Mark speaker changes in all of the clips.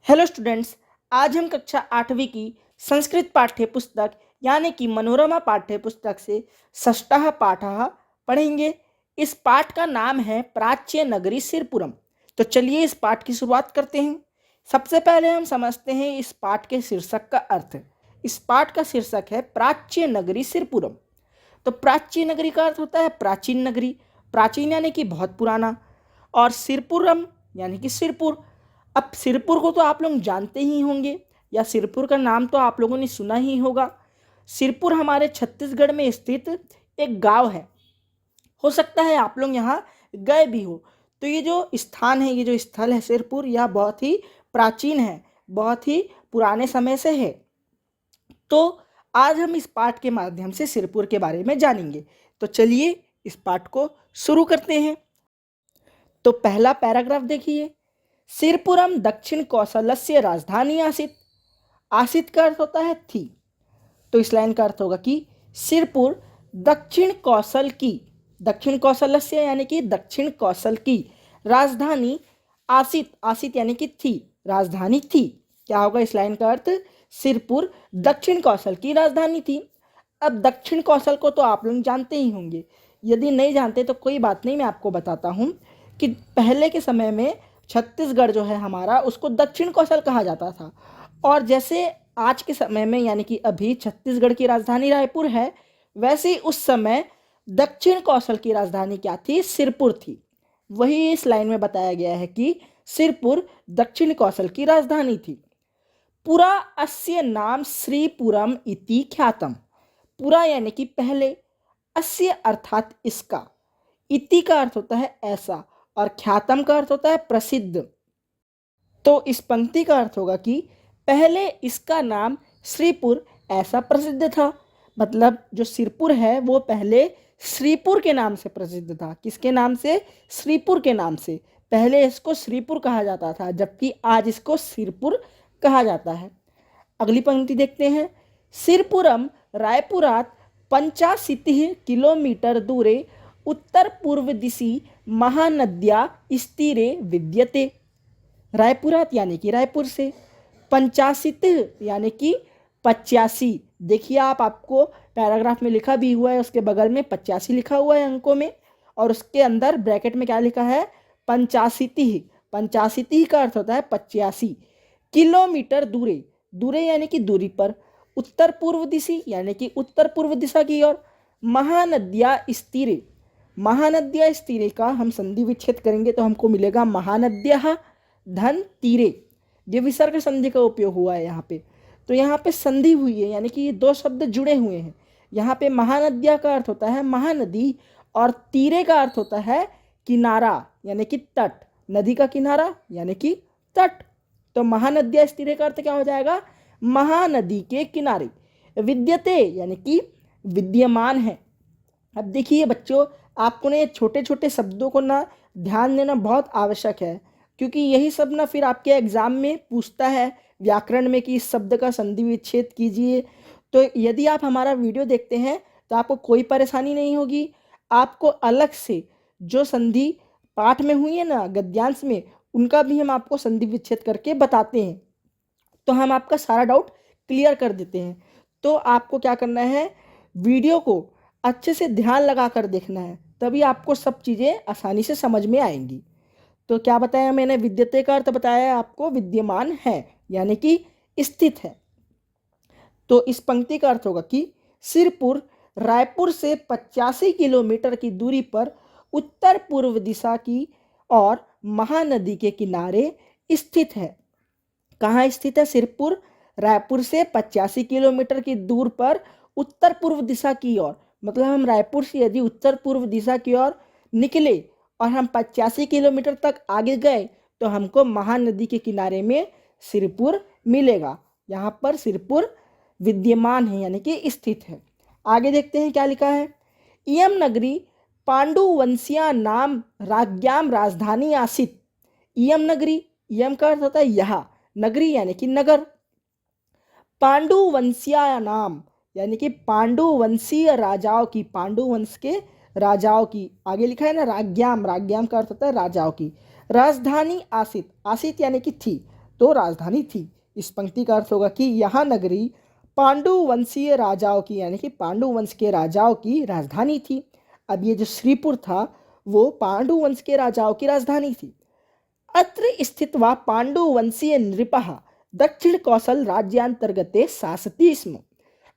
Speaker 1: Hello students. आज हम कक्षा 8वीं की संस्कृत पाठ्य पुस्तक यानी कि मनोरमा पाठ्य पुस्तक से षष्ठः पाठः पढ़ेंगे। इस पाठ का नाम है प्राच्य नगरी सिरपुरम। तो चलिए इस पाठ की शुरुआत करते हैं। सबसे पहले हम समझते हैं इस पाठ के शीर्षक का अर्थ। इस पाठ का शीर्षक है प्राच्य नगरी सिरपुरम। तो प्राच्य नगरी का अर्थ होता है प्राचीन नगरी। प्राचीन यानी कि बहुत पुराना, और सिरपुरम यानी कि सिरपुर। अब सिरपुर को तो आप लोग जानते ही होंगे, या सिरपुर का नाम तो आप लोगों ने सुना ही होगा। सिरपुर हमारे छत्तीसगढ़ में स्थित एक गांव है। हो सकता है आप लोग यहाँ गए भी हो। तो ये जो स्थान है, ये जो स्थल है सिरपुर, यह बहुत ही प्राचीन है, बहुत ही पुराने समय से है। तो आज हम इस पाठ के माध्यम से सिरपुर के बारे में जानेंगे। तो चलिए इस पाठ को शुरू करते हैं। तो पहला पैराग्राफ देखिए। सिरपुरम दक्षिण कौशलस्य राजधानी आसीत। आसीत का अर्थ होता है थी। तो इस लाइन का अर्थ होगा कि सिरपुर दक्षिण कौशल की, दक्षिण कौशलस्य यानी कि दक्षिण कौशल की राजधानी आसीत, आसीत यानी कि थी, राजधानी थी। क्या होगा इस लाइन का अर्थ? सिरपुर दक्षिण कौशल की राजधानी थी। अब दक्षिण कौशल को तो आप लोग जानते ही होंगे। यदि नहीं जानते तो कोई बात नहीं, मैं आपको बताता हूँ कि पहले के समय में छत्तीसगढ़ जो है हमारा, उसको दक्षिण कौशल कहा जाता था। और जैसे आज के समय में यानी कि अभी छत्तीसगढ़ की राजधानी रायपुर है, वैसे ही उस समय दक्षिण कौशल की राजधानी क्या थी? सिरपुर थी। वही इस लाइन में बताया गया है कि सिरपुर दक्षिण कौशल की राजधानी थी। पुरा अस्य नाम श्रीपुरम इति ख्यातम। पुरा यानी कि पहले, अस्य अर्थात इसका, इति का अर्थ होता है ऐसा, और ख्यातम का अर्थ होता है प्रसिद्ध। तो इस पंक्ति का अर्थ होगा कि पहले इसका नाम श्रीपुर ऐसा प्रसिद्ध था। मतलब जो सिरपुर है वो पहले श्रीपुर के नाम से प्रसिद्ध था। किसके नाम से? श्रीपुर के नाम से। पहले इसको श्रीपुर कहा जाता था, जबकि आज इसको सिरपुर कहा जाता है। अगली पंक्ति देखते हैं। सिरपुरम रायपुरात 85 किलोमीटर दूरे उत्तर पूर्व दिशि महानद्या स्तीरे विद्यते। रायपुरात यानी कि रायपुर से, 85 यानी कि 85। देखिए आपको पैराग्राफ में लिखा भी हुआ है, उसके बगल में 85 लिखा हुआ है अंकों में, और उसके अंदर ब्रैकेट में क्या लिखा है? 85। 85 का अर्थ होता है 85 किलोमीटर दूरे। दूरे यानी कि दूरी पर। उत्तर पूर्व दिशा यानी कि उत्तर पूर्व दिशा की ओर। महानद्या स्तीरे, महानद्या स्तीरे का हम संधि विच्छेद करेंगे तो हमको मिलेगा महानद्या धन तीरे। ये विसर्ग संधि का उपयोग हुआ है यहाँ पे। तो यहाँ पे संधि हुई है, यानी कि ये दो शब्द जुड़े हुए हैं। यहाँ पे महानद्या का अर्थ होता है महानदी, और तीरे का अर्थ होता है किनारा यानी कि तट। नदी का किनारा यानी कि तट। तो महानद्या स्थिरे का अर्थ क्या हो जाएगा? महानदी के किनारे। विद्यते यानी कि विद्यमान है। अब देखिए बच्चों, आपको ना ये छोटे छोटे शब्दों को ना ध्यान देना बहुत आवश्यक है, क्योंकि यही सब ना फिर आपके एग्जाम में पूछता है व्याकरण में कि इस शब्द का संधि विच्छेद कीजिए। तो यदि आप हमारा वीडियो देखते हैं तो आपको कोई परेशानी नहीं होगी। आपको अलग से जो संधि पाठ में हुई है ना गद्यांश में, उनका भी हम आपको संधि विच्छेद करके बताते हैं। तो हम आपका सारा डाउट क्लियर कर देते हैं। तो आपको क्या करना है? वीडियो को अच्छे से ध्यान लगा कर देखना है, तभी आपको सब चीज़ें आसानी से समझ में आएंगी। तो क्या बताया मैंने? विद्यते का अर्थ बताया आपको विद्यमान है यानी कि स्थित है। तो इस पंक्ति का अर्थ होगा कि सिरपुर रायपुर से 85 किलोमीटर की दूरी पर उत्तर पूर्व दिशा की और महानदी के किनारे स्थित है। कहाँ स्थित है सिरपुर? रायपुर से 85 किलोमीटर की दूर पर उत्तर पूर्व दिशा की ओर। मतलब हम रायपुर से यदि उत्तर पूर्व दिशा की ओर निकले और हम 85 किलोमीटर तक आगे गए तो हमको महानदी के किनारे में सिरपुर मिलेगा। यहाँ पर सिरपुर विद्यमान है यानी कि स्थित है। आगे देखते हैं क्या लिखा है। इयम नगरी पांडुवंशिया नाम राज्ञाम राजधानी आसीत। इयम नगरी, इयम का अर्थ होता है यह, नगरी यानी कि नगर। पांडुवंशिया नाम यानी कि पांडुवंशीय राजाओं की, पांडुवंश के राजाओं की। आगे लिखा है ना राज्ञाम, राज्ञाम का अर्थ होता है राजाओं की। राजधानी आसित, आसित यानी कि थी। तो राजधानी थी। इस पंक्ति का अर्थ होगा कि यह नगरी पांडु वंशीय राजाओं की यानी कि पांडु वंश के राजाओं की राजधानी थी। अब ये जो श्रीपुर था वो पांडु वंश के राजाओं की राजधानी थी। अत्र स्थित्वा पांडु वंशीय नृपः दक्षिण कौशल राज्यांतर्गते शासति स्म।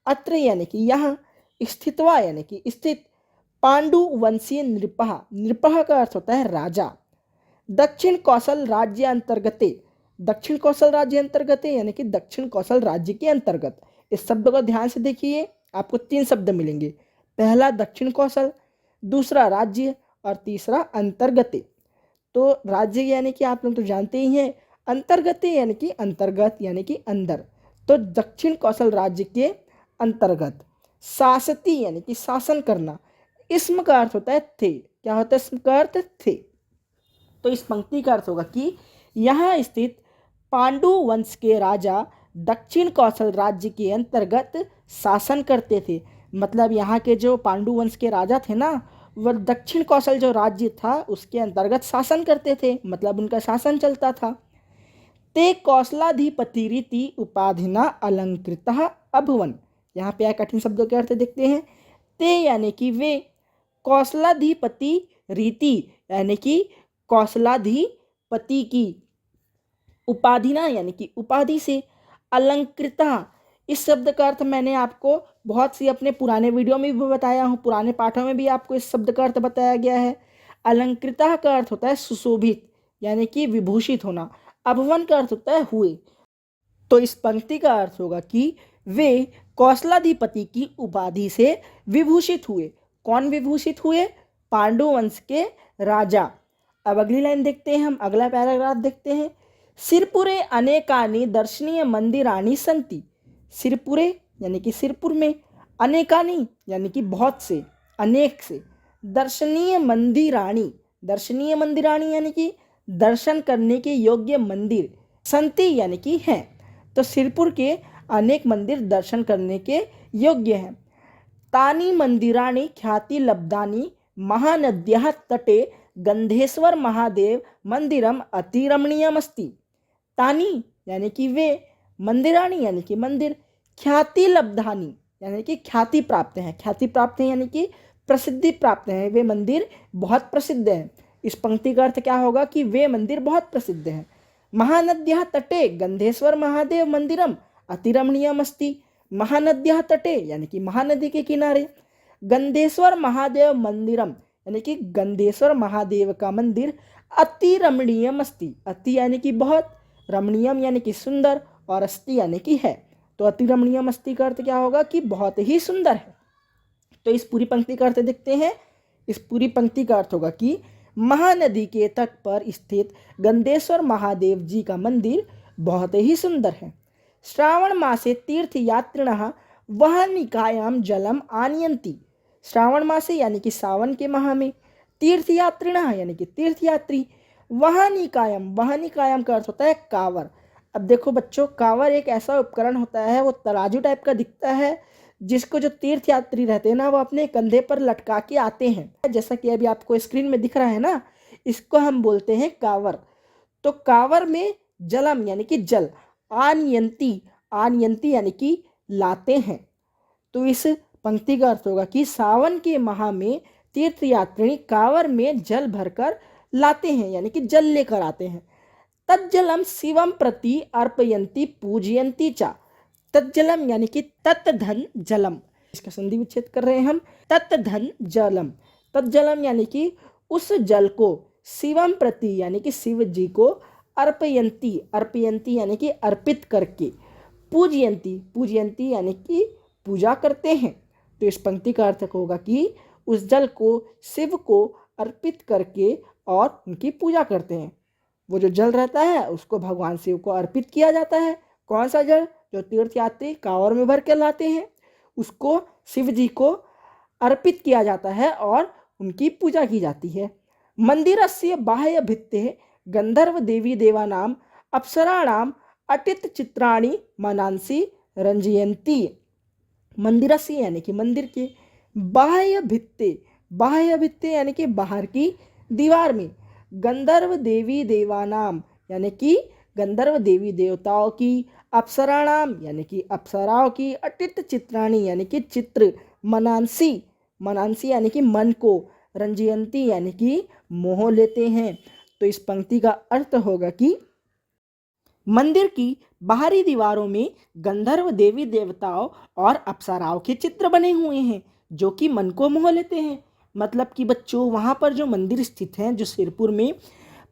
Speaker 1: अत्र यानी कि यहाँ, स्थित्वा यानी कि स्थित, पांडु वंशीय नृपः, नृपः का अर्थ होता है राजा, दक्षिण कौशल राज्य अंतर्गते, दक्षिण कौशल राज्य अंतर्गते यानी कि दक्षिण कौशल राज्य के अंतर्गत। इस शब्द को ध्यान से देखिए, आपको 3 शब्द मिलेंगे। पहला दक्षिण कौशल, दूसरा राज्य और तीसरा अंतर्गते। तो राज्य यानी कि आप लोग तो जानते ही हैं, अंतर्गते यानी कि अंतर्गत यानी कि अंदर। तो दक्षिण कौशल राज्य के अंतर्गत। शासती यानी कि शासन करना। इसम का अर्थ होता है थे। क्या होता है इसम का अर्थ? थे। तो इस पंक्ति का अर्थ होगा कि यहाँ स्थित पांडु वंश के राजा दक्षिण कौशल राज्य के अंतर्गत शासन करते थे। मतलब यहाँ के जो पांडु वंश के राजा थे ना, वह दक्षिण कौशल जो राज्य था उसके अंतर्गत शासन करते थे, मतलब उनका शासन चलता था। ते कौशलाधिपति रीति उपाधिना अलंकृतः अभवन। यहाँ पे कठिन शब्दों के अर्थ देखते हैं। ते यानी कि वे, कौशलाधिपति रीति यानी कि कौशलाधिपति की, उपाधिना यानी कि उपाधि से, अलंकृता, इस शब्द का अर्थ मैंने आपको बहुत सी अपने पुराने वीडियो में भी बताया हूँ, पुराने पाठों में भी आपको इस शब्द का अर्थ बताया गया है। अलंकृता का अर्थ होता है सुशोभित यानी कि विभूषित होना। अभवन का अर्थ होता है हुए। तो इस पंक्ति का अर्थ होगा कि वे कौशलाधिपति की उपाधि से विभूषित हुए। कौन विभूषित हुए? पांडु वंश के राजा। अब अगली लाइन देखते हैं, हम अगला पैराग्राफ देखते हैं। सिरपुरे अनेकानि दर्शनीय मंदिराणि संति। सिरपुरे यानी कि सिरपुर में, अनेकानि यानी कि बहुत से, अनेक से, दर्शनीय मंदिराणि, दर्शनीय मंदिराणि यानी कि दर्शन करने के योग्य मंदिर, संति यानी कि हैं। तो सिरपुर के अनेक मंदिर दर्शन करने के योग्य हैं। तानि मंदिराणि ख्याति लब्धानि महानद्याः तटे गंधेश्वर महादेव मंदिरम अतिरमणीयमस्ति। तानि यानी कि वे, मंदिराणि यानी कि मंदिर, ख्याति लब्धानि यानी कि ख्याति प्राप्त हैं, ख्याति प्राप्त हैं यानी कि प्रसिद्धि प्राप्त हैं, वे मंदिर बहुत प्रसिद्ध हैं। इस पंक्ति का अर्थ क्या होगा कि वे मंदिर बहुत प्रसिद्ध हैं। महानद्याः तटे गंधेश्वर महादेव मंदिरम अतिरमणीयमस्ति। महानद्याः तटे यानी कि महानदी के किनारे, गंधेश्वर महादेव मंदिरम यानी कि गंधेश्वर महादेव का मंदिर, अति रमणीयम अस्ति, अति यानी कि बहुत, रमणीयम यानी कि सुंदर, और अस्ति यानी कि है। तो अति रमणीयम अस्ति का अर्थ क्या होगा कि बहुत ही सुंदर है। तो इस पूरी पंक्ति का अर्थ देखते हैं। इस पूरी पंक्ति का अर्थ होगा कि महानदी के तट पर स्थित गंधेश्वर महादेव जी का मंदिर बहुत ही सुंदर है। श्रावण मासे तीर्थयात्रिणः वहनिकायां जलम आनयन्ति। श्रावण मासे यानी कि सावन के माह में, तीर्थयात्रिणः यानी कि तीर्थयात्री, वहनिकायां, वहनिकायां का अर्थ होता है कांवर। अब देखो बच्चों, कांवर एक ऐसा उपकरण होता है, वो तराजू टाइप का दिखता है, जिसको जो तीर्थयात्री रहते हैं ना वो अपने कंधे पर लटका के आते हैं। जैसा कि अभी आपको स्क्रीन में दिख रहा है ना, इसको हम बोलते हैं कांवर। तो कांवर में जलम यानी कि जल, आनयंती, आनयंती यानी कि लाते हैं। तो इस पंक्ति का अर्थ होगा कि सावन के माह में तीर्थयात्री कांवर में जल भरकर लाते हैं यानी कि जल लेकर आते हैं। तज्जलम शिवम प्रति अर्पयंती पूजयंती चा। तज्जलम यानी कि तत्धन जलम, इसका संधि विच्छेद कर रहे हैं हम, तत्धन जलम। तज्जलम यानी कि उस जल को, शिवम प्रति यानी कि शिव जी को, अर्पयंती, अर्पयंती यानी कि अर्पित करके, पूजयंती, पूजयंती यानी कि पूजा करते हैं। तो इस पंक्ति का अर्थ होगा कि उस जल को शिव को अर्पित करके और उनकी पूजा करते हैं। वो जो जल रहता है उसको भगवान शिव को अर्पित किया जाता है। कौन सा जल? जो तीर्थयात्री कांवर में भर के लाते हैं, उसको शिव जी को अर्पित किया जाता है और उनकी पूजा की जाती है। मंदिरस्य बाह्य भित्ते गंधर्व देवी देवानाम अप्सराणाम अटित चित्राणि मनांसी रंजयंती। मंदिरस्य यानी कि मंदिर के, बाह्य भित्ते, बाह्य भित्ते यानी कि बाहर की दीवार में, गंधर्व देवी देवानाम यानी कि गंधर्व देवी देवताओं की, अप्सराणाम यानी कि अप्सराओं की, अटित चित्राणी यानी कि चित्र, मनांसी मनांसी यानी कि मन को, रंजयंती यानी कि मोह लेते हैं। तो इस पंक्ति का अर्थ होगा कि मंदिर की बाहरी दीवारों में गंधर्व देवी देवताओं और अप्सराओं के चित्र बने हुए हैं जो कि मन को मोह लेते हैं। मतलब कि बच्चों, वहाँ पर जो मंदिर स्थित हैं, जो सिरपुर में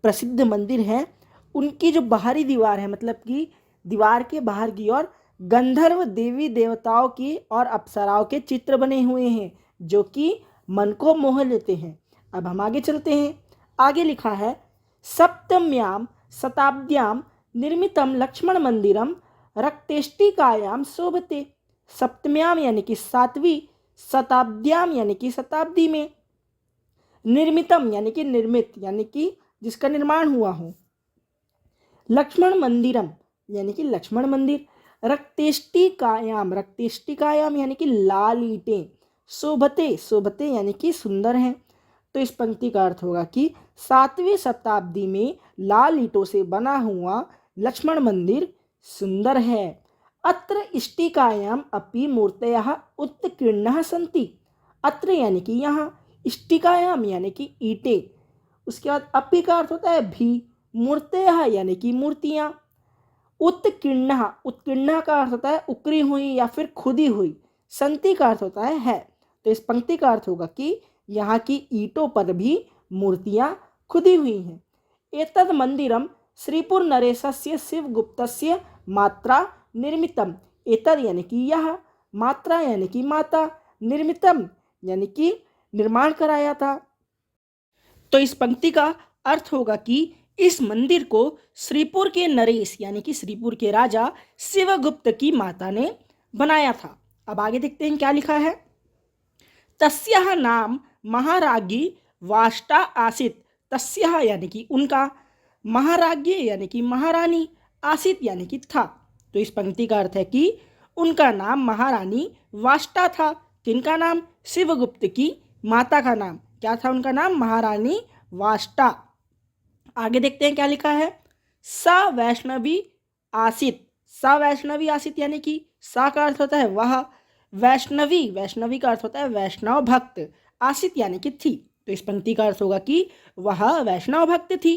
Speaker 1: प्रसिद्ध मंदिर है, उनकी जो बाहरी दीवार है, मतलब कि दीवार के बाहर की ओर गंधर्व देवी देवताओं की और अप्सराओं के चित्र बने हुए हैं जो कि मन को मोह लेते हैं। अब हम आगे चलते हैं। आगे लिखा है, सप्तम्याम शताब्द्याम निर्मितम लक्ष्मण मंदिरम रक्तेष्टिकायाम शोभते। सप्तम्याम यानी कि 7वीं, शताब्द्याम यानी कि शताब्दी में, निर्मितम यानी कि निर्मित यानी कि जिसका निर्माण हुआ हो, लक्ष्मण मंदिरम यानी कि लक्ष्मण मंदिर, रक्तेष्टिकायाम रक्तेष्टिकायाम यानी कि लाल ईंटें, शोभते शोभते यानी कि सुंदर हैं। तो इस पंक्ति का अर्थ होगा कि 7वीं शताब्दी में लाल ईंटों से बना हुआ लक्ष्मण मंदिर सुंदर है। अत्र इष्टिकायाम अपि मूर्तयः उत्कीर्णाः सन्ति। अत्र यानी कि यहाँ, इष्टिकायाम यानी कि ईंटें, उसके बाद अपि का अर्थ होता है भी, मूर्तयः यानी कि मूर्तियाँ, उत्कीर्णाः उत्कीर्णाः का अर्थ होता है उकरी हुई या फिर खुदी हुई, संति का अर्थ होता है। तो इस पंक्ति का अर्थ होगा कि यहाँ की ईंटों पर भी मूर्तियाँ खुदी हुई हैं। एतद मंदिरम श्रीपुर नरेशस्य शिवगुप्तस्य मात्रा निर्मितम। एतद यानी कि यह, मात्रा यानी कि माता, निर्मितम यानी कि निर्माण कराया था। तो इस पंक्ति का अर्थ होगा कि इस मंदिर को श्रीपुर के नरेश यानी कि श्रीपुर के राजा शिवगुप्त की माता ने बनाया था। अब आगे देखते हैं क्या लिखा है। तस्याः नाम महाराज्ञी वाष्टा आसीत। तस्याः यानी कि उनका, महाराज्ञी यानी कि महारानी, आसित यानी कि था। तो इस पंक्ति का अर्थ है कि उनका नाम महारानी वाष्टा था। किनका नाम? शिवगुप्त की माता का नाम क्या था? उनका नाम महारानी वाष्टा। आगे देखते हैं क्या लिखा है। सा वैष्णवी आसित। सा वैष्णवी आसित यानी कि सा का अर्थ होता है वह, वैष्णवी, वैष्णवी का अर्थ होता है वैष्णव भक्त, आसित यानी कि थी। तो इस पंक्ति का अर्थ होगा कि वह वैष्णव भक्त थी।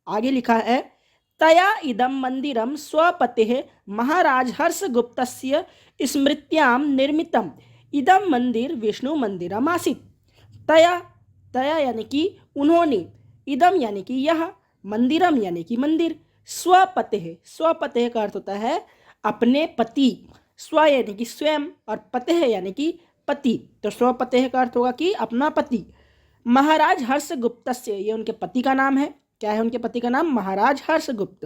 Speaker 1: आगे लिखा है, तया इदम मंदिरम स्वपतेः महाराज हर्षगुप्तस्य स्मृत्यां निर्मितम। इदम मंदिर विष्णु मंदिरम आसीत। तया, तया यानी कि उन्होंने, इदम यानी कि यह, मंदिरम यानी कि मंदिर, स्वपतेः, स्वपतेः का अर्थ होता है अपने पति, स्व यानी कि स्वयं और पतेः यानी कि पति। तो स्वपतेः का अर्थ होगा कि अपना पति। महाराज हर्षगुप्तस्य, ये उनके पति का नाम है। क्या है उनके पति का नाम? महाराज हर्षगुप्त।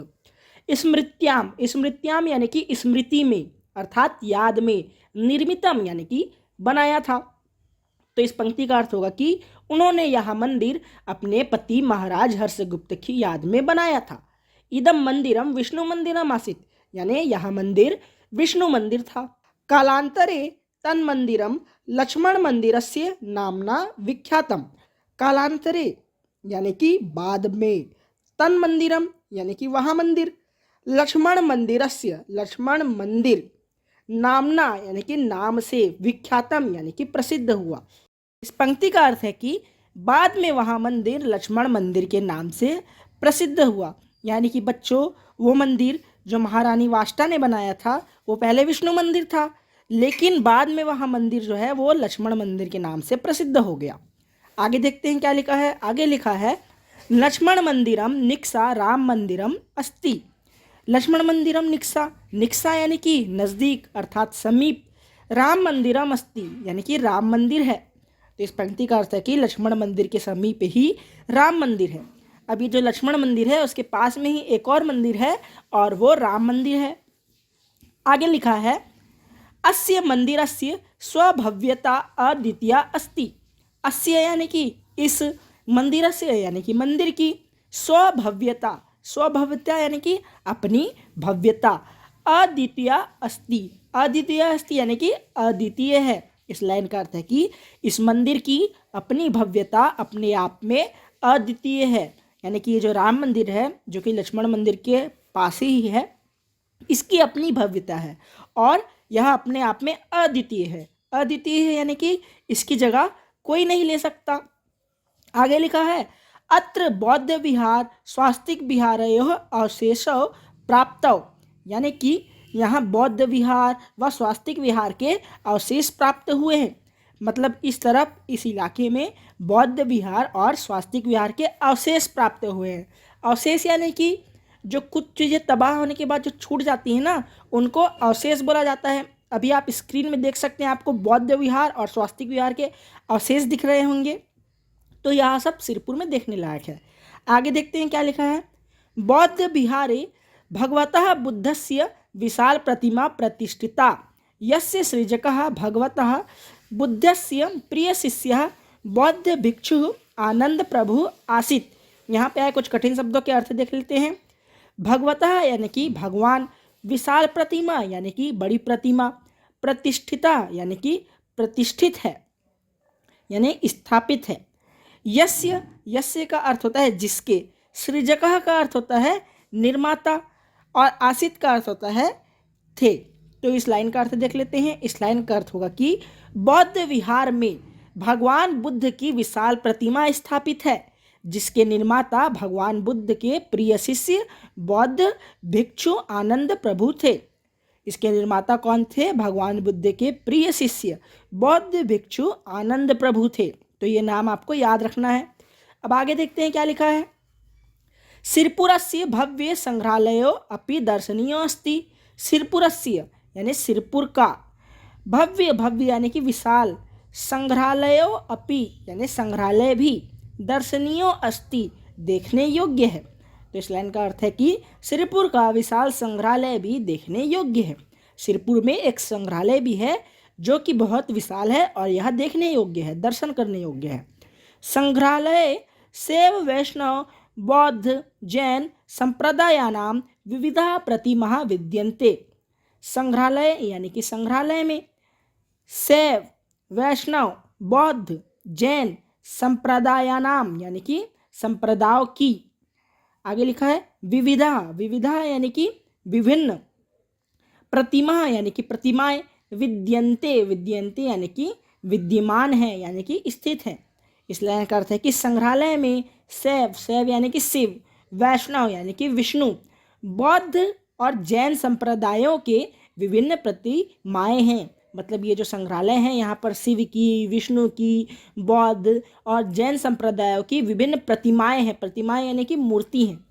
Speaker 1: स्मृत्याम, स्मृत्याम यानी कि स्मृति में अर्थात याद में, निर्मितम यानी कि बनाया था। तो इस पंक्ति का अर्थ होगा कि उन्होंने यह मंदिर अपने पति महाराज हर्षगुप्त की याद में बनाया था। इदम मंदिरम विष्णु मंदिरम आसीत, यानी यह मंदिर विष्णु मंदिर था। कालांतरे तन मंदिरम लक्ष्मण मंदिरस्य नामना विख्यातम। कालांतरे यानी कि बाद में, तन मंदिरम यानी कि वह मंदिर, लक्ष्मण मंदिरस्य, लक्ष्मण मंदिर, नामना यानी कि नाम से, विख्यातम यानी कि प्रसिद्ध हुआ। इस पंक्ति का अर्थ है कि बाद में वह मंदिर लक्ष्मण मंदिर के नाम से प्रसिद्ध हुआ। यानी कि बच्चों, वो मंदिर जो महारानी वाष्टा ने बनाया था वो पहले विष्णु मंदिर था, लेकिन बाद में वह मंदिर जो है वो लक्ष्मण मंदिर के नाम से प्रसिद्ध हो गया। आगे देखते हैं क्या लिखा है। आगे लिखा है, लक्ष्मण मंदिरम निक्सा राम मंदिरम अस्ति। लक्ष्मण मंदिरम निक्सा, निक्सा यानी कि नज़दीक अर्थात समीप, राम मंदिरम अस्ति यानी कि राम मंदिर है। तो इस पंक्ति का अर्थ है कि लक्ष्मण मंदिर के समीप ही राम मंदिर है। अभी जो लक्ष्मण मंदिर है उसके पास में ही एक और मंदिर है और वो राम मंदिर है। आगे लिखा है, अस्य मंदिरस्य स्वभव्यता अद्वितीया अस्ति। अस्य यानी कि इस, मंदिरस्य यानी कि मंदिर की, स्वभव्यता, स्वभव्यता यानी कि अपनी भव्यता, अद्वितीय अस्ति, अद्वितीय अस्ति यानी कि अद्वितीय है। इस लाइन का अर्थ है कि इस मंदिर की अपनी भव्यता अपने आप में अद्वितीय है। यानी कि ये जो राम मंदिर है, जो कि लक्ष्मण मंदिर के पास ही है, इसकी अपनी भव्यता है और यह अपने आप में अद्वितीय है। अद्वितीय है यानी कि इसकी जगह कोई नहीं ले सकता। आगे लिखा है अत्र बौद्ध विहार स्वास्तिक विहारयोः अवशेषौ प्राप्तौ, यानी कि यहाँ बौद्ध विहार व स्वास्तिक विहार के अवशेष प्राप्त हुए हैं। मतलब इस तरफ इस इलाके में बौद्ध विहार और स्वास्तिक विहार के अवशेष प्राप्त हुए हैं। अवशेष यानी कि जो कुछ चीज़ें तबाह होने के बाद जो छूट जाती हैं ना, उनको अवशेष बोला जाता है। अभी आप स्क्रीन में देख सकते हैं, आपको बौद्ध विहार और स्वास्तिक विहार के अवशेष दिख रहे होंगे। तो यह सब सिरपुर में देखने लायक है। आगे देखते हैं क्या लिखा है। बौद्ध विहारे भगवतः बुद्धस्य विशाल प्रतिमा प्रतिष्ठिता, यस्य सृजकः भगवतः बुद्धस्य प्रिय शिष्यः बौद्ध भिक्षु आनंद प्रभु आसीत्। यहाँ पे आए कुछ कठिन शब्दों के अर्थ देख लेते हैं। भगवतः यानी कि भगवान, विशाल प्रतिमा यानी कि बड़ी प्रतिमा, प्रतिष्ठिता यानी कि प्रतिष्ठित है यानी स्थापित है। यस्य, यस्य का अर्थ होता है जिसके, सृजकः का अर्थ होता है निर्माता और आसित का अर्थ होता है थे। तो इस लाइन का अर्थ देख लेते हैं। इस लाइन का अर्थ होगा कि बौद्ध विहार में भगवान बुद्ध की विशाल प्रतिमा स्थापित है, जिसके निर्माता भगवान बुद्ध के प्रिय शिष्य बौद्ध भिक्षु आनंद प्रभु थे। इसके निर्माता कौन थे? भगवान बुद्ध के प्रिय शिष्य बौद्ध भिक्षु आनंद प्रभु थे। तो ये नाम आपको याद रखना है। अब आगे देखते हैं क्या लिखा है। सिरपुरस्य भव्य संग्रहालयो अपि दर्शनीयो अस्ति। सिरपुरस्य यानी सिरपुर का, भव्य, भव्य यानी कि विशाल, संग्रहालयो अपि यानी संग्रहालय भी, दर्शनीयो अस्ति देखने योग्य है। तो इस लाइन का अर्थ है कि सिरपुर का विशाल संग्रहालय भी देखने योग्य है। सिरपुर में एक संग्रहालय भी है जो कि बहुत विशाल है और यह देखने योग्य है, दर्शन करने योग्य है। संग्रहालय शैव वैष्णव बौद्ध जैन संप्रदायानां विविधा प्रतिमा विद्यन्ते। संग्रहालय यानी कि संग्रहालय में शैव वैष्णव बौद्ध जैन संप्रदायानाम यानी कि संप्रदायों की, आगे लिखा है विविधा, विविधा यानी कि विभिन्न, प्रतिमा यानी कि प्रतिमाएं, विद्यन्ते, विद्यन्ते यानी कि विद्यमान है यानी कि स्थित है। इस लाइन का अर्थ है कि संग्रहालय में शैव, शैव यानी कि शिव, वैष्णव यानी कि विष्णु, बौद्ध और जैन संप्रदायों के विभिन्न प्रतिमाएं हैं। मतलब ये जो संग्रहालय है यहाँ पर शिव की, विष्णु की, बौद्ध और जैन संप्रदायों की विभिन्न प्रतिमाएं हैं। प्रतिमाएं यानी कि मूर्ति हैं।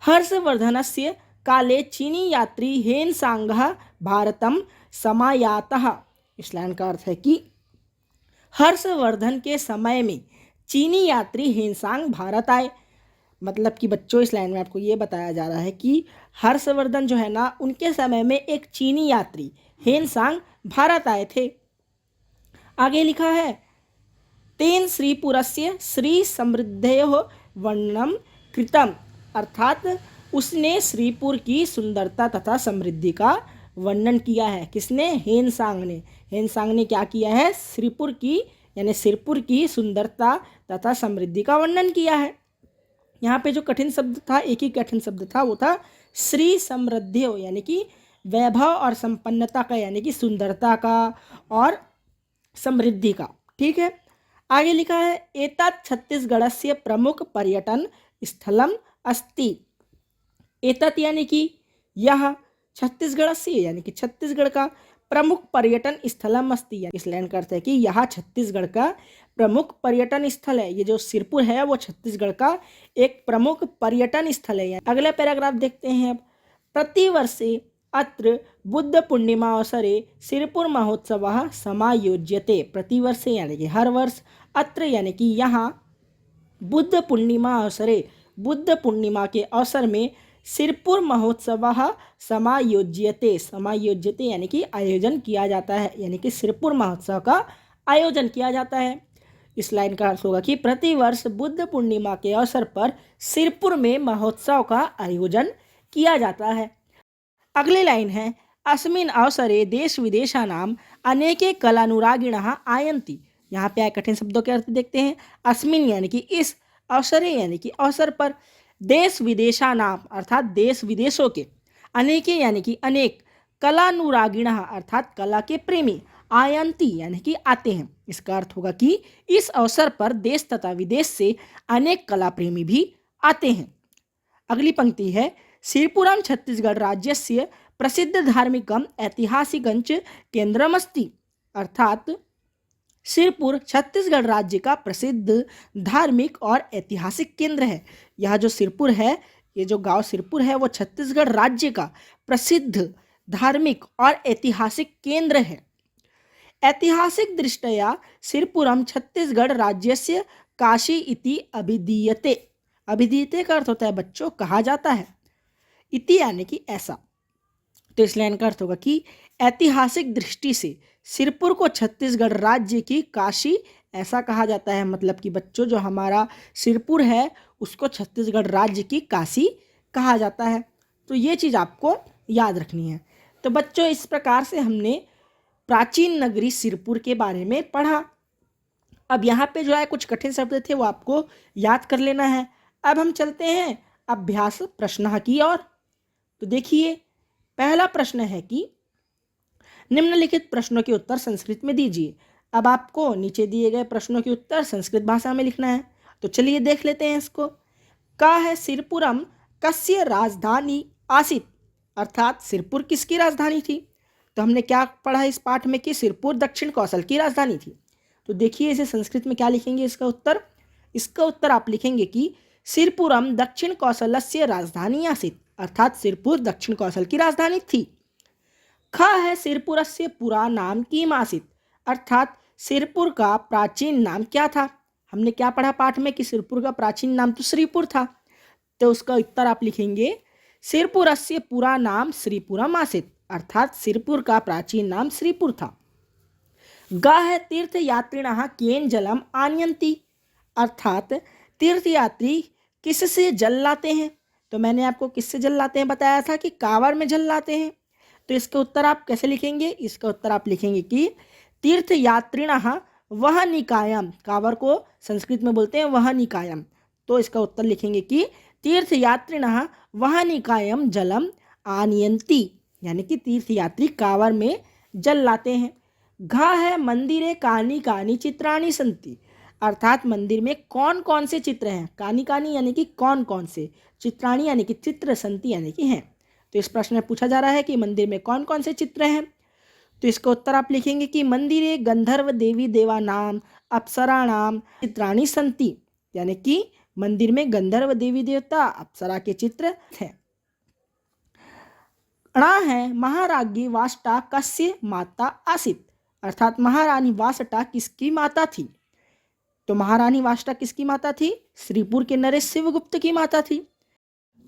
Speaker 1: हर्षवर्धनस्य काले चीनी यात्री हेनसांगः भारतम समायातः। इस लाइन का अर्थ है कि हर्षवर्धन के समय में चीनी यात्री हेनसांग भारत आए। मतलब कि बच्चों इस लाइन में आपको ये बताया जा रहा है कि हर्षवर्धन जो है ना, उनके समय में एक चीनी यात्री हेनसांग भारत आए थे। आगे लिखा है तेन श्रीपुरस्य श्री समृद्धयोः वर्णनम कृतम, अर्थात उसने श्रीपुर की सुंदरता तथा समृद्धि का वर्णन किया है। किसने? हेनसांग ने। हेनसांग ने क्या किया है? श्रीपुर की यानी सिरपुर की सुंदरता तथा समृद्धि का वर्णन किया है। यहाँ पे जो कठिन शब्द था, एक ही कठिन शब्द था, वो था श्री समृद्धियो यानी कि वैभव और संपन्नता का, यानी कि सुंदरता का और समृद्धि का। ठीक है, आगे लिखा है एतत् छत्तीसगढ़स्य प्रमुख पर्यटन स्थलम अस्ति। एतत् यानी कि यह, छत्तीसगढ़ से यानी कि छत्तीसगढ़ का प्रमुख पर्यटन स्थलम अस्ति। इस लाइन का अर्थ है कि यह छत्तीसगढ़ का प्रमुख पर्यटन स्थल है। ये जो सिरपुर है वो छत्तीसगढ़ का एक प्रमुख पर्यटन स्थल है। अगला पैराग्राफ देखते हैं अब। प्रतिवर्षे अत्र बुद्ध पूर्णिमा अवसरे सिरपुर महोत्सवः समायोज्यते। प्रतिवर्षे यानी कि हर वर्ष, अत्र यानी कि यहाँ, बुद्ध पूर्णिमा अवसरे, बुद्ध पूर्णिमा के अवसर में सिरपुर महोत्सवः समायोज्यते, समायोज्यते यानी कि आयोजन किया जाता है, यानी कि सिरपुर महोत्सव का आयोजन किया जाता है। इस लाइन का अर्थ होगा कि प्रतिवर्ष बुद्ध पूर्णिमा के अवसर पर सिरपुर में महोत्सव का आयोजन किया जाता है। अगली लाइन है अस्मिन् अवसरे देश विदेशानां अनेके कलानुरागिणः आयन्ति। यहाँ पे कठिन शब्दों के अर्थ देखते हैं। अस्मिन् यानी कि इस, अवसरे यानी कि अवसर पर, देश विदेशानाम अर्थात देश विदेशों के, अनेके यानी कि अनेक, कलानुरागिणः अर्थात कला के प्रेमी, आयंती यानी कि आते हैं। इसका अर्थ होगा कि इस अवसर पर देश तथा विदेश से अनेक कला प्रेमी भी आते हैं। अगली पंक्ति है, श्रीपुरम छत्तीसगढ़ राज्यस्य प्रसिद्ध धार्मिकम ऐतिहासिकंच केंद्रमस्ति, अर्थात सिरपुर छत्तीसगढ़ राज्य का प्रसिद्ध धार्मिक और ऐतिहासिक केंद्र है। यह जो सिरपुर है, ये जो गांव सिरपुर है, वो छत्तीसगढ़ राज्य का प्रसिद्ध धार्मिक और ऐतिहासिक केंद्र है। ऐतिहासिक दृष्टया सिरपुरम छत्तीसगढ़ राज्यस्य काशी इति अभिधीयते। अभिधीयते का अर्थ होता है बच्चों कहा जाता है, इति यानी कि ऐसा। तो इस लाइन का अर्थ होगा कि ऐतिहासिक दृष्टि से सिरपुर को छत्तीसगढ़ राज्य की काशी ऐसा कहा जाता है। मतलब कि बच्चों जो हमारा सिरपुर है उसको छत्तीसगढ़ राज्य की काशी कहा जाता है। तो ये चीज़ आपको याद रखनी है। तो बच्चों इस प्रकार से हमने प्राचीन नगरी सिरपुर के बारे में पढ़ा। अब यहाँ पे जो है कुछ कठिन शब्द थे वो आपको याद कर लेना है। अब हम चलते हैं अभ्यास प्रश्न की ओर। तो देखिए पहला प्रश्न है कि निम्नलिखित प्रश्नों के उत्तर संस्कृत में दीजिए। अब आपको नीचे दिए गए प्रश्नों के उत्तर संस्कृत भाषा में लिखना है। तो चलिए देख लेते हैं इसको। का है सिरपुरम कस्य राजधानी आसीत, अर्थात सिरपुर किसकी राजधानी थी। तो हमने क्या पढ़ा इस पाठ में कि सिरपुर दक्षिण कौशल की राजधानी थी। तो देखिए इसे संस्कृत में क्या लिखेंगे इसका उत्तर। इसका उत्तर आप लिखेंगे कि सिरपुरम दक्षिण कौशलस्य राजधानी आसीत, अर्थात सिरपुर दक्षिण कौशल की राजधानी थी। ख है सिरपुरस्य पुरा नाम किम आसीत, अर्थात सिरपुर का प्राचीन नाम क्या था। हमने क्या पढ़ा पाठ में कि सिरपुर का प्राचीन नाम तो श्रीपुर था। तो उसका उत्तर आप लिखेंगे सिरपुरस्य पुरा नाम श्रीपुरम आसीत, अर्थात सिरपुर का प्राचीन नाम श्रीपुर था। ग है तीर्थयात्रिणः केन जलम आनयन्ति, अर्थात तीर्थयात्री किससे जल लाते हैं। तो मैंने आपको किससे जल लाते हैं बताया था कि कांवड़ में जल लाते हैं। तो इसका उत्तर आप कैसे लिखेंगे। इसका उत्तर आप लिखेंगे कि तीर्थयात्रिणः वह निकायम, कांवड़ को संस्कृत में बोलते हैं वह निकायम। तो इसका उत्तर लिखेंगे कि तीर्थयात्रिणः वह निकायम जलम आनयन्ति, यानी कि तीर्थयात्री कांवड़ में जल लाते हैं। घ है मंदिरे कानि कानि चित्राणि सन्ति, अर्थात मंदिर में कौन कौन से चित्र हैं। कानि कानि यानी कि कौन कौन से, चित्राणि यानी कि चित्र, संति यानी कि हैं। तो इस प्रश्न में पूछा जा रहा है कि मंदिर में कौन कौन से चित्र हैं। तो इसका उत्तर आप लिखेंगे कि मंदिरे गंधर्व देवी देवानाम अप्सराणाम चित्राणि सन्ति, यानी कि मंदिर में गंधर्व देवी देवता अप्सरा के चित्र हैं। णा है महाराज्ञी वाष्टा कस्य माता आसीत, अर्थात महारानी वाष्टा किसकी माता थी। तो महारानी वाष्टा किसकी माता थी, श्रीपुर के नरेश शिवगुप्त की माता थी।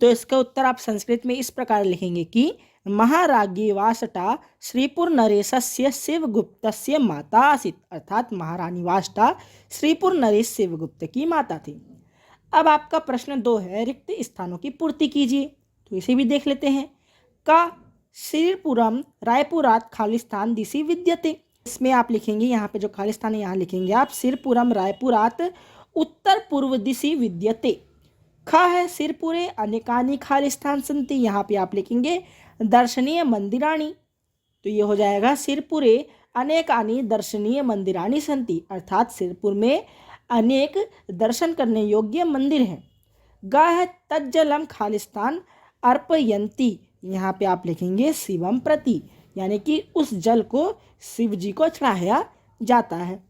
Speaker 1: तो इसका उत्तर आप संस्कृत में इस प्रकार लिखेंगे कि महाराज्ञी वाष्टा श्रीपुर नरेशस्य शिवगुप्तस्य माता आसीत, अर्थात महारानी वाष्टा श्रीपुर नरेश शिवगुप्त की माता थी। अब आपका प्रश्न 2 है रिक्त स्थानों की पूर्ति कीजिए। तो इसे भी देख लेते हैं। का श्रीपुरम रायपुरात खालिस्तान दिशि विद्यते, इसमें आप लिखेंगे यहाँ पे जो खालिस्तान है यहाँ लिखेंगे आप सिरपुरम रायपुरात उत्तर पूर्व दिशि विद्यते। ख है सिरपुरे अनेकानि खालिस्तान सन्ति, यहाँ पे आप लिखेंगे दर्शनीय मंदिराणि। तो ये हो जाएगा सिरपुरे अनेकानि दर्शनीय मंदिराणि सन्ति, अर्थात सिरपुर में अनेक दर्शन करने योग्य मंदिर हैं। ग है तज्जलम खालिस्तान अर्पयन्ति, यहाँ पे आप लिखेंगे शिवम प्रति, यानी कि उस जल को शिव जी को चढ़ाया जाता है।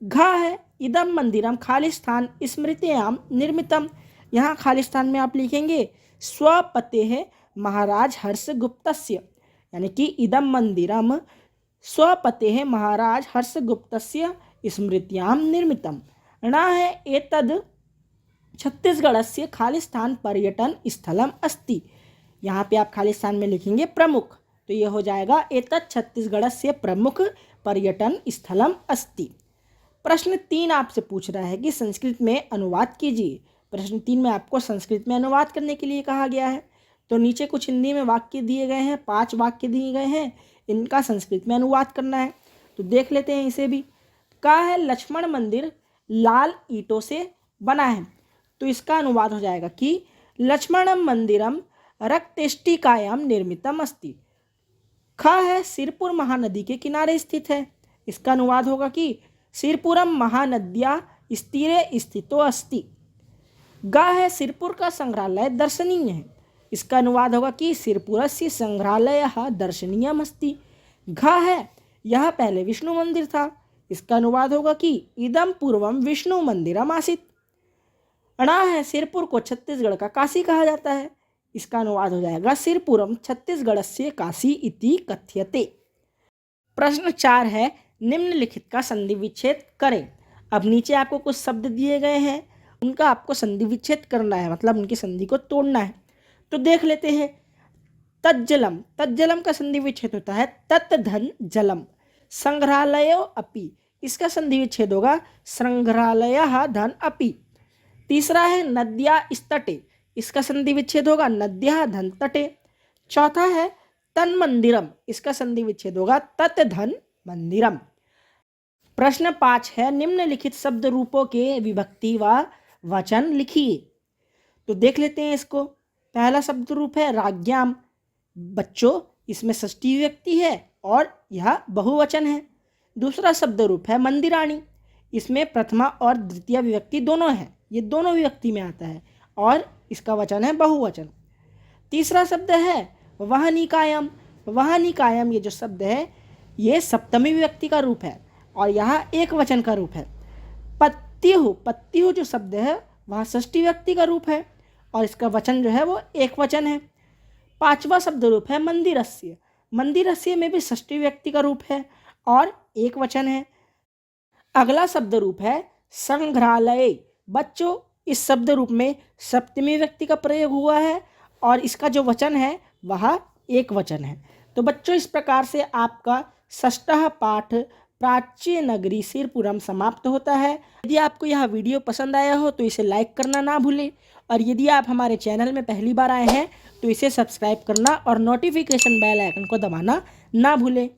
Speaker 1: घ है इदम मंदिरम खालिस्तान स्मृत्याम निर्मितम, यहाँ खालिस्तान में आप लिखेंगे स्वपतेः महाराज हर्षगुप्तस्य, यानी कि इदम मंदिरम स्वपतेः महाराज हर्षगुप्तस्य स्मृत्याम निर्मितम। ण है एतद् छत्तीसगढ़स्य खालिस्तान पर्यटन स्थलम अस्ति, यहाँ पे आप खालिस्तान में लिखेंगे प्रमुख। तो ये हो जाएगा एतत् छत्तीसगढ़स्य प्रमुख पर्यटन स्थलम अस्ति। प्रश्न 3 आपसे पूछ रहा है कि संस्कृत में अनुवाद कीजिए। प्रश्न 3 में आपको संस्कृत में अनुवाद करने के लिए कहा गया है। तो नीचे कुछ हिंदी में वाक्य दिए गए हैं, 5 वाक्य दिए गए हैं, इनका संस्कृत में अनुवाद करना है। तो देख लेते हैं इसे भी। का है लक्ष्मण मंदिर लाल ईंटों से बना है। तो इसका अनुवाद हो जाएगा कि लक्ष्मणं मंदिरम रक्तेष्टिकायां निर्मितम अस्ति। ख है सिरपुर महानदी के किनारे स्थित है। इसका अनुवाद होगा कि सिरपुरम महानद्या तीरे स्थितो अस्ति। ग है सिरपुर का संग्रहालय दर्शनीय है। इसका अनुवाद होगा कि सिरपुरस्य संग्रहालयः दर्शनीयम् अस्ति। घ है यह पहले विष्णु मंदिर था। इसका अनुवाद होगा कि इदम पूर्वम विष्णु मंदिरम आसीत्। ण है सिरपुर को छत्तीसगढ़ का काशी कहा जाता है। इसका अनुवाद हो जाएगा सिरपुरम छत्तीसगढ़स्य काशी इति कथ्यते। प्रश्न 4 है निम्नलिखित का संधि विच्छेद करें। अब नीचे आपको कुछ शब्द दिए गए हैं, उनका आपको संधि विच्छेद करना है, मतलब उनकी संधि को तोड़ना है। तो देख लेते हैं। तज्जलम, तज्जलम का संधि विच्छेद होता है तत् धन जलम। संग्रहालयो अपि, इसका संधि विच्छेद होगा संग्रहालयः धन अपि। तीसरा है नद्या स्तटे, इसका संधि विच्छेद होगा नद्या धन तटे। चौथा है तन मंदिरम, इसका संधि विच्छेद होगा तत् धन मंदिरम। प्रश्न 5 है निम्नलिखित शब्द रूपों के विभक्ति व वचन लिखिए। तो देख लेते हैं इसको। पहला शब्द रूप है राज्ञाम, बच्चों, इसमें षष्ठी विभक्ति है और यह बहुवचन है। दूसरा शब्द रूप है मंदिराणी, इसमें प्रथमा और द्वितीय विभक्ति दोनों है, ये दोनों विभक्ति में आता है और इसका वचन है बहुवचन। तीसरा शब्द है वहनिकायम, वहनिकायम ये जो शब्द है ये सप्तमी विभक्ति का रूप है और यह एक वचन का रूप है। पत्तिहु, पत्तिहु जो शब्द है वह षष्ठी विभक्ति का रूप है और इसका वचन जो है वो एक वचन है। पांचवा शब्द रूप है मंदिरस्य, मंदिरस्य में भी षष्ठी विभक्ति का रूप है और एक वचन है। अगला शब्द रूप है संग्रहालय, बच्चों, इस शब्द रूप में सप्तमी विभक्ति का प्रयोग हुआ है और इसका जो वचन है वह एक वचन है। तो बच्चों इस प्रकार से आपका षष्ठः पाठ प्राच्य नगरी सिरपुरम समाप्त होता है। यदि आपको यह वीडियो पसंद आया हो तो इसे लाइक करना ना भूलें और यदि आप हमारे चैनल में पहली बार आए हैं तो इसे सब्सक्राइब करना और नोटिफिकेशन बेल आइकन को दबाना ना भूलें।